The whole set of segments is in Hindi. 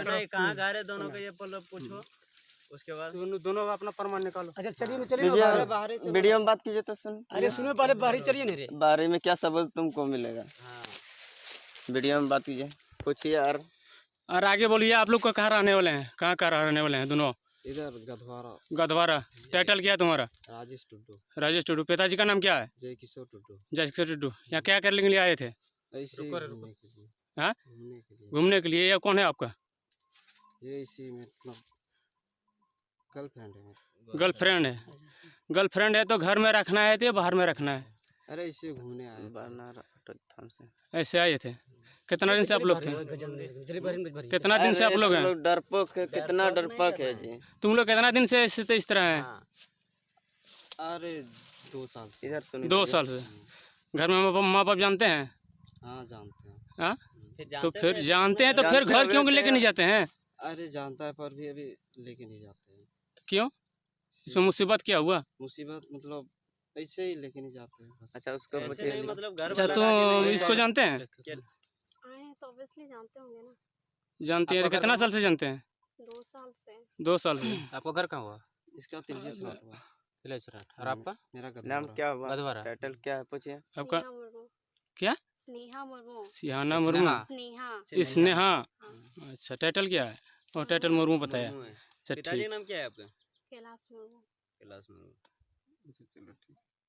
क्यों नहीं, कहाँ घर है दोनों का ये पूछो, उसके बाद दोनों का अपना प्रमाण निकालो। अच्छा चलिए चलिए बाहर वीडियो में बात कीजिए तो सुन। अरे सुनो पहले बाहर चलिए नहीं रे। बारे में क्या सबूत तुमको मिलेगा? हाँ वीडियो में बात कीजिए, पूछिए यार। और आगे बोलिए, आप लोग कहाँ रहने वाले हैं? कहाँ रहने वाले हैं दोनों? इधर गधवारा। गधवारा। टाइटल क्या है तुम्हारा? राजेश टुड्डू। राजेश टुड्डू। पिताजी का नाम क्या है? जय किशोर टुड्डू। जय किशोर टुड्डू। यहाँ क्या करने के लिए आए थे? ऐसे ही घूमने के लिए। हाँ, घूमने के लिए। घूमने के लिए। ये कौन है आपका? ये इसी मतलब गर्लफ्रेंड है मेरी। गर्लफ्रेंड है। गर्लफ्रेंड है तो घर में रखना है या बाहर में रखना है? अरे इसे घूमने आए थे। ऐसे आए थे। कितना दिन से आप लोग थे? कितना दिन से आप लोग हैं? डरपोक है, कितना डरपोक है जी। तुम लोग कितना दिन से इस तरह हैं? अरे 2 साल से। इधर सुनिए। 2 साल से। घर में माँ बाप जानते हैं? हाँ जानते हैं। हाँ, तो फिर जानते हैं तो फिर घर क्यों लेके नहीं जाते हैं? अरे जानता है पर भी अभी लेके नहीं जाते हैं। क्यों? इसमें मुसीबत क्या हुआ? मुसीबत मतलब ऐसे ही लेके नहीं जाते हैं बस। अच्छा उसको ऐसे पूछिए। नहीं, मतलब घर अच्छा, वाला तो आगे नहीं इसको जानते हैं? आए हैं तो ऑब्वियसली जानते होंगे ना। जानते हैं। तो कितना साल से जानते हैं? 2 साल से। 2 साल से। आपका घर कहाँ हुआ? इसका तिलक हुआ। और आपका मेरा नाम क्या हुआ? गधवारा। टाइटल क्या है पूछिए। आपका स्नेहा मुर्मू। क्या? स्नेहा मुर्मू। सिहाना मुर्मू। स्नेहा। स्नेहा। हाँ। अच्छा, टाइटल क्या है? और टाइटल मुर्मू बताया। मुर्मू है। अच्छा पिताजी ठीक। का नाम क्या है आपका? कैलाश मुर्मू। कैलाश मुर्मू। चलो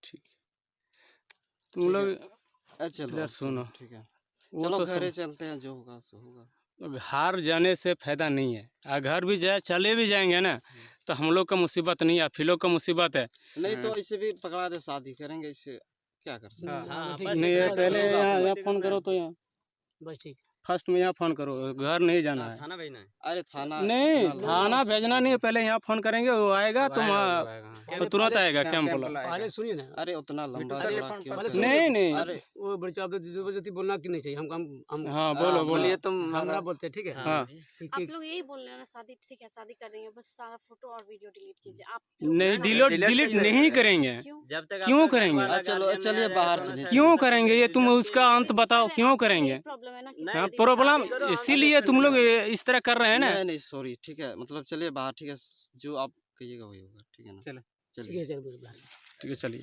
ठीक। तुम लोग चलो इधर सुनो। ठीक है, वो चलो तो घरे चलते हैं, जो होगा सो होगा। हार जाने से फायदा नहीं है। घर भी जाए, चले भी जाएंगे ना तो हम लोग का मुसीबत नहीं है, आप ही लोग का मुसीबत है। नहीं तो ऐसे भी पकड़ा दे, शादी करेंगे, इससे क्या कर सकते हैं? हाँ, ठीक बस नहीं इतना है, पहले करो, यहाँ बात फोन करना करो है। तो यहाँ बस ठीक। फर्स्ट में यहाँ फोन करो, घर नहीं जाना है। थाना भेजना है। अरे थाना नहीं, इतना थाना भेजना नहीं है, पहले यहाँ फोन करेंगे, वो आएगा तुम तो तुरंत आएगा कैंप वाला। पहले सुनिए ना। अरे उतना लंबा अरे चौड़ा क्यों पहले कर- सुनिए। नहीं नहीं, अरे वो बच्चा आप जबरदस्ती बोलना कि नहीं चाहिए। हम हाँ बोलो बोलो। बोलिए तुम। हमरा बोलते हैं, ठीक है। हाँ, आप लोग यही बोल रहे हो ना, शादी ठीक है, शादी कर रही है, बस सारा फोटो और वीडियो डिलीट कीजिए आप। नहीं डिलीट नहीं करेंगे। क्यों? जब तक क्यों आपका घर करेंगे? वाला चलो, गार्जियन चलिए नहीं आ बाहर जाए तो चलिए। शादी क्यों कर करेंगे ये? तुम उसका अंत बताओ, क्यों करेंगे? प्रॉब्लम है ना कि नहीं, हाँ, शादी- प्रॉब्लम शादी करो, इसीलिए तुम लोग इस तरह कर रहे हैं ना। नहीं नहीं सॉरी, ठीक है, मतलब चलिए बाहर, ठीक है, जो आप कहिएगा वही होगा, ठीक है ना? चलो। ठीक है चल बोलो। ठीक है चलिए।